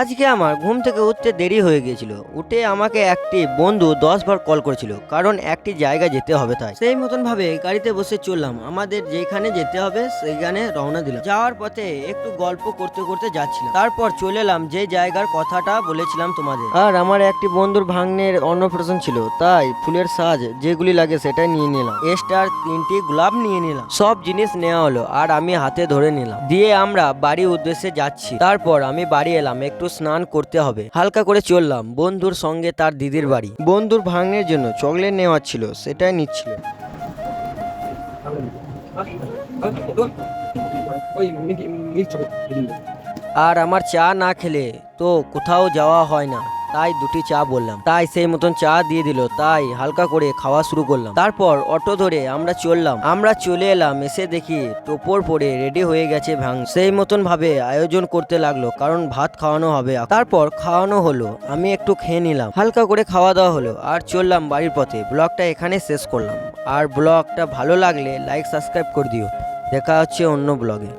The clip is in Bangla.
আজকে আমার ঘুম থেকে উঠতে দেরি হয়ে গিয়েছিল। উঠে আমাকে একটি বন্ধু 10 বার কল করেছিল, কারণ একটি জায়গা যেতে হবে। তাই সেই মতন ভাবে গাড়িতে বসে চললাম, আমাদের যেখানে যেতে হবে সেইখানে রওনা দিলাম। যাওয়ার পথে একটু গল্প করতে করতে যাচ্ছিলাম, তারপর চলে এলাম যে জায়গার কথাটা বলেছিলাম তোমাদের। আর আমার একটি বন্ধুর ভাগ্নের অন্নপ্রাশন ছিল, তাই ফুলের সাজ যেগুলি লাগে সেটাই নিয়ে নিলাম। এক্সট্রা 3টি গোলাপ নিয়ে নিলাম। সব জিনিস নেওয়া হলো আর আমি হাতে ধরে নিলাম, দিয়ে আমরা বাড়ির উদ্দেশ্যে যাচ্ছি। তারপর আমি বাড়ি এলাম, একটু স্নান করতে হবে। হালকা করে চললাম বন্ধুর সঙ্গে তার দিদির বাড়ি। বন্ধুর ভাগ্নের জন্য চকলেট নেওয়ার ছিল, সেটাই নিচ্ছিল। আর আমার চা না খেলে তো কোথাও যাওয়া হয় না, তাই 2টি চা বললাম। তাই সেই মতন চা দিয়ে দিল, তাই হালকা করে খাওয়া শুরু করলাম। তারপর অটো ধরে আমরা চললাম। আমরা চলে এলাম, এসে দেখি টোপর পরে রেডি হয়ে গেছে ভাং। সেই মতন ভাবে আয়োজন করতে লাগলো, কারণ ভাত খাওয়ানো হবে। তারপর খাওয়ানো হলো, আমি একটু খেয়ে নিলাম। হালকা করে খাওয়া দাওয়া হলো আর চললাম বাড়ির পথে। ব্লগটা এখানে শেষ করলাম। আর ব্লগটা ভালো লাগলে লাইক সাবস্ক্রাইব করে দিও। দেখা হচ্ছে অন্য ব্লগে।